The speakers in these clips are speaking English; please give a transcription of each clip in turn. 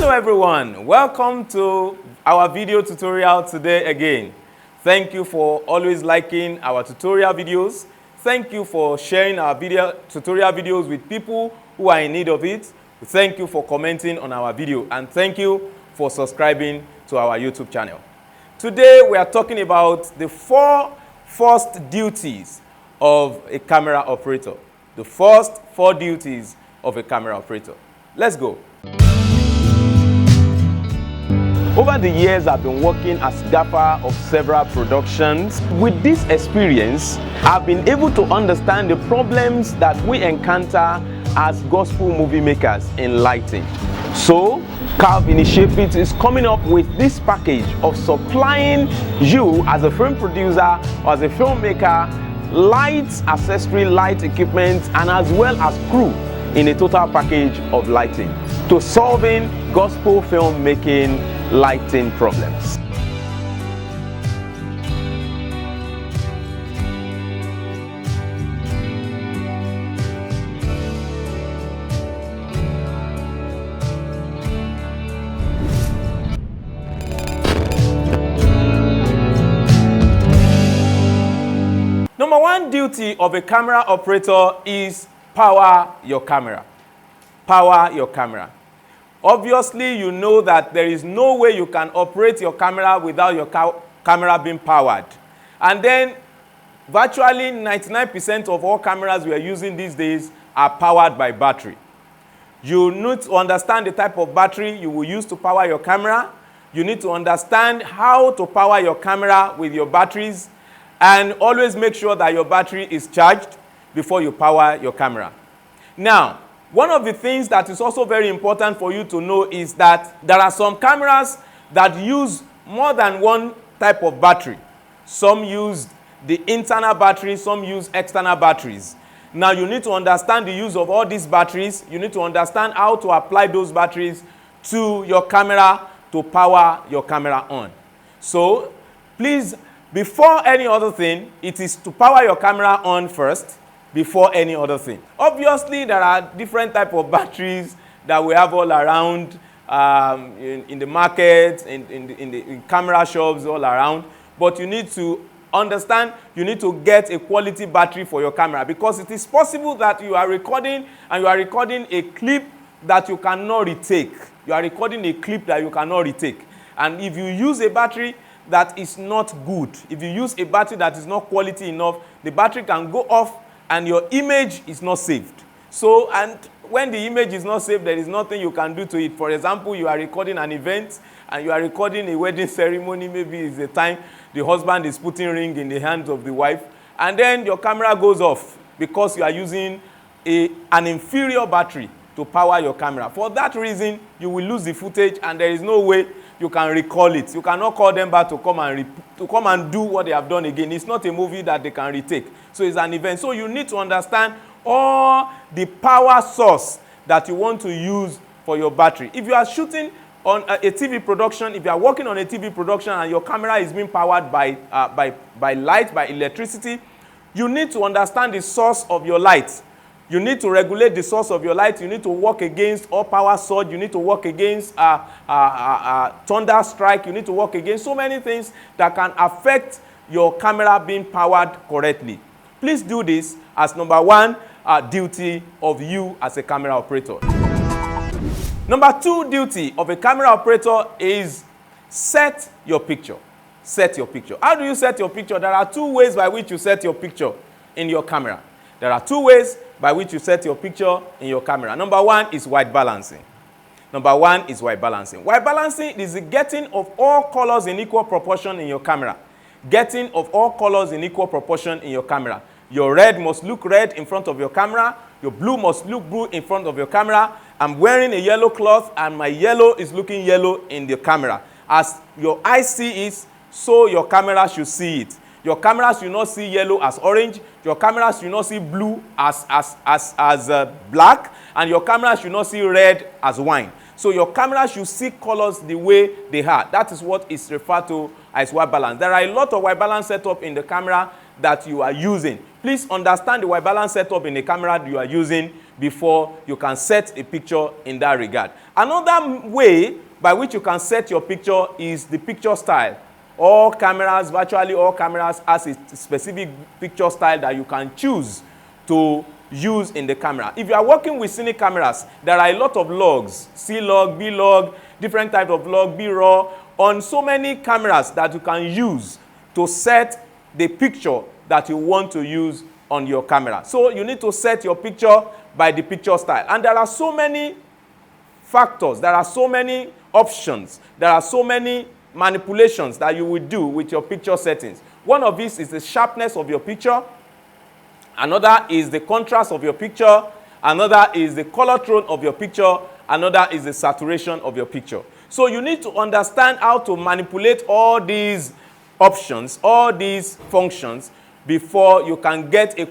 Hello everyone, welcome to our video tutorial today again. Thank you for always liking our tutorial videos. Thank you for sharing our tutorial videos with people who are in need of it. Thank you for commenting on our video, and thank you for subscribing to our YouTube channel. Today we are talking about the first duties of a camera operator. The first 4 duties of a camera operator. Let's go. Over the years, I've been working as gaffer of several productions. With this experience, I've been able to understand the problems that we encounter as gospel movie makers in lighting. So, Calv Initiatives is coming up with this package of supplying you as a film producer or as a filmmaker lights, accessory light equipment, and as well as crew in a total package of lighting to solving gospel filmmaking lighting problems. Number 1 duty of a camera operator is power your camera. Power your camera. Obviously, you know that there is no way you can operate your camera without your camera being powered. And then, virtually 99% of all cameras we are using these days are powered by battery. You need to understand the type of battery you will use to power your camera. You need to understand how to power your camera with your batteries, and always make sure that your battery is charged before you power your camera. Now, one of the things that is also very important for you to know is that there are some cameras that use more than one type of battery. Some use the internal battery, some use external batteries. Now you need to understand the use of all these batteries. You need to understand how to apply those batteries to your camera to power your camera on. So please, before any other thing, it is to power your camera on first, before any other thing. Obviously, there are different types of batteries that we have all around in the market, in camera shops all around. But you need to understand, you need to get a quality battery for your camera, because it is possible that you are recording and you are recording a clip that you cannot retake. You are recording a clip that you cannot retake. And if you use a battery that is not good, if you use a battery that is not quality enough, the battery can go off and your image is not saved. So, and when the image is not saved, there is nothing you can do to it. For example, you are recording an event and you are recording a wedding ceremony. Maybe it's the time the husband is putting ring in the hands of the wife, and then your camera goes off because you are using an inferior battery to power your camera. For that reason, you will lose the footage, and there is no way you can recall it. You cannot call them back to come and do what they have done again. It's not a movie that they can retake. So it's an event. So you need to understand all the power source that you want to use for your battery. If you are shooting on a TV production, if you are working on a TV production and your camera is being powered by light, by electricity, you need to understand the source of your light. You need to regulate the source of your light. You need to work against all power surge. You need to work against thunder strike. You need to work against so many things that can affect your camera being powered correctly. Please do this as number 1 duty of you as a camera operator. Number 2 duty of a camera operator is set your picture. Set your picture. How do you set your picture? There are 2 ways by which you set your picture in your camera. There are 2 ways by which you set your picture in your camera. Number 1 is white balancing. Number 1 is white balancing. White balancing is the getting of all colors in equal proportion in your camera. Getting of all colors in equal proportion in your camera. Your red must look red in front of your camera. Your blue must look blue in front of your camera. I'm wearing a yellow cloth and my yellow is looking yellow in the camera. As your eyes see it, so your camera should see it. Your camera should not see yellow as orange. Your camera should not see blue as black. And your camera should not see red as wine. So your camera should see colors the way they are. That is what is referred to as white balance. There are a lot of white balance setup in the camera that you are using. Please understand the white balance setup in the camera you are using before you can set a picture in that regard. Another way by which you can set your picture is the picture style. All cameras, virtually all cameras, has a specific picture style that you can choose to use in the camera. If you are working with cine cameras, there are a lot of logs, C log, B log, different types of log, B raw, on so many cameras that you can use to set the picture that you want to use on your camera. So you need to set your picture by the picture style. And there are so many factors, there are so many options, there are so many manipulations that you will do with your picture settings. One of these is the sharpness of your picture. Another is the contrast of your picture. Another is the color tone of your picture. Another is the saturation of your picture. So you need to understand how to manipulate all these options, all these functions, before you can get a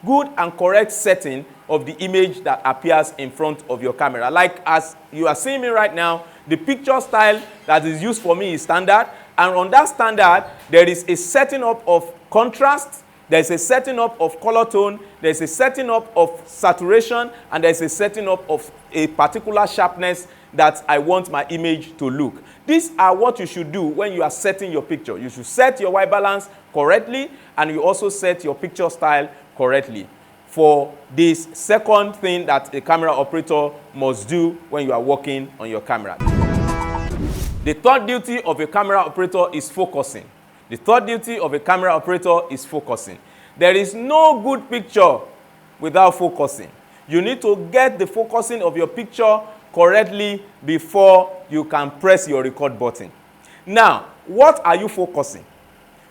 good and correct setting of the image that appears in front of your camera. Like as you are seeing me right now, the picture style that is used for me is standard. And on that standard, there is a setting up of contrast, there's a setting up of color tone, there's a setting up of saturation, and there's a setting up of a particular sharpness that I want my image to look. These are what you should do when you are setting your picture. You should set your white balance correctly, and you also set your picture style correctly for this second thing that a camera operator must do when you are working on your camera. The third duty of a camera operator is focusing. The third duty of a camera operator is focusing. There is no good picture without focusing. You need to get the focusing of your picture correctly before you can press your record button. Now, what are you focusing?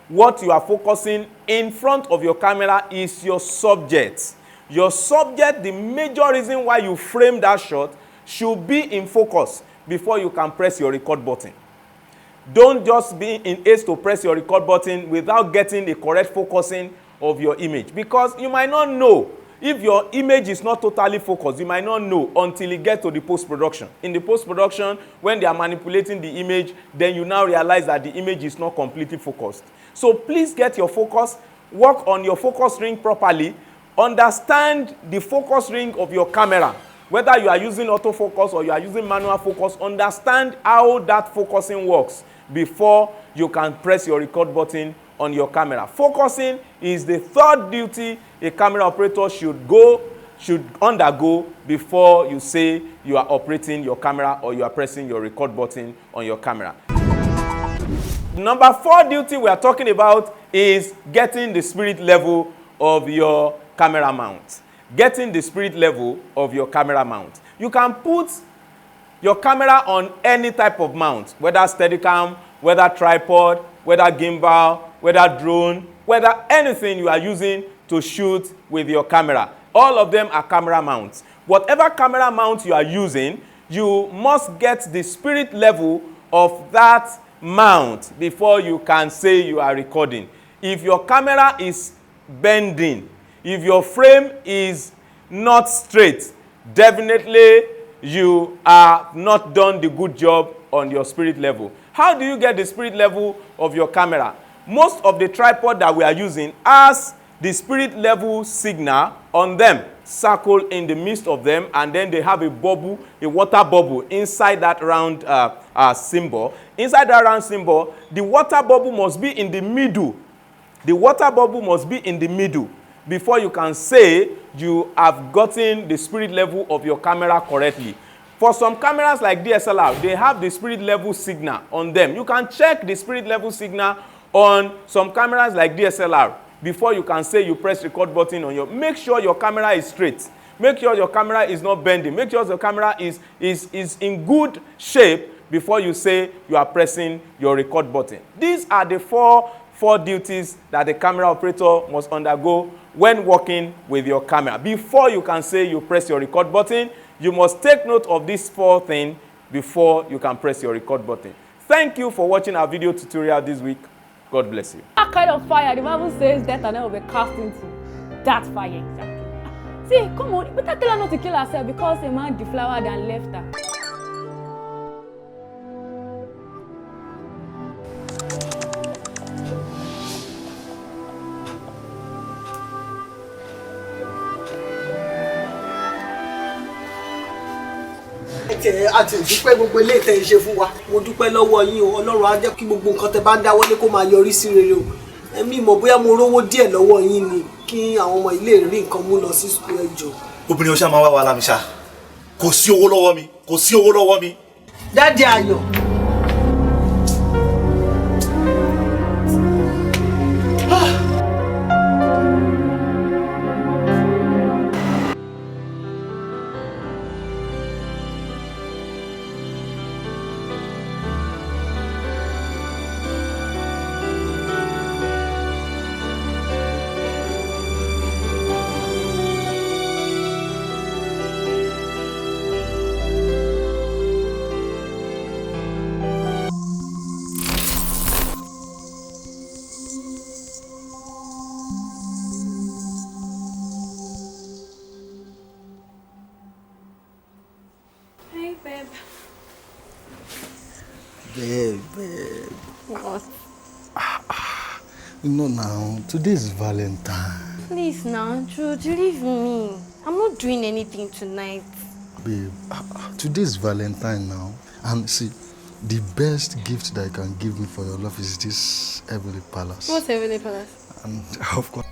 What you are focusing in front of your camera is your subject. Your subject, the major reason why you frame that shot, should be in focus before you can press your record button. Don't just be in haste to press your record button without getting the correct focusing of your image, because you might not know. If your image is not totally focused, you might not know until you get to the post-production. In the post-production, when they are manipulating the image, then you now realize that the image is not completely focused. So please get your focus, work on your focus ring properly, understand the focus ring of your camera. Whether you are using autofocus or you are using manual focus, understand how that focusing works before you can press your record button on your camera. Focusing is the third duty a camera operator should undergo before you say you are operating your camera or you are pressing your record button on your camera. Number 4 duty we are talking about is getting the spirit level of your camera mount. Getting the spirit level of your camera mount. You can put your camera on any type of mount, whether Steadicam, whether tripod, whether gimbal, whether drone, whether anything you are using to shoot with your camera. All of them are camera mounts. Whatever camera mount you are using, you must get the spirit level of that mount before you can say you are recording. If your camera is bending, if your frame is not straight, definitely you are not done the good job on your spirit level. How do you get the spirit level of your camera? Most of the tripod that we are using has the spirit level signal on them, circle in the midst of them, and then they have a bubble, a water bubble inside that round symbol. Inside that round symbol, the water bubble must be in the middle. The water bubble must be in the middle before you can say you have gotten the spirit level of your camera correctly. For some cameras like DSLR, they have the spirit level signal on them. You can check the spirit level signal on some cameras like DSLR before you can say you press record button on your. Make sure your camera is straight. Make sure your camera is not bending. Make sure your camera is in good shape before you say you are pressing your record button. These are the four duties that the camera operator must undergo when working with your camera. Before you can say you press your record button, you must take note of these 4 things before you can press your record button. Thank you for watching our video tutorial this week. God bless you. That kind of fire, the Bible says death and hell will be cast into that fire exactly. See, come on, better tell her not to kill herself because a man deflowered and left her. àti ìdúpẹ́ gbogbo ilé ìtẹ̀ ń ṣe fún wa mo dúpẹ́ lọ́wọ́ yín o Ọlọ́run á jẹ́ kí gbogbo nǹkan tẹ bá ń dáwọ́lé kó máa yọrí sí rere o ẹ̀mí mọ̀ bóyá mo rówó díẹ̀ lọ́wọ́ yín ni kí àwọn ọmọ ilé rí nǹkan mú lọ sí sukùl ẹjọ́. obìnrin ọṣà máa wá wa lámìṣá kò sí owó lọ́wọ́ mi kò sí owó lọ́wọ́ mi. Dáàdì Ayọ̀. Babe. What? You know now, today is Valentine. Please now, Jude, leave me. I'm not doing anything tonight. Babe, today is Valentine now. And see, the best gift that you can give me for your love is this Heavenly Palace. What's Heavenly Palace? And of course...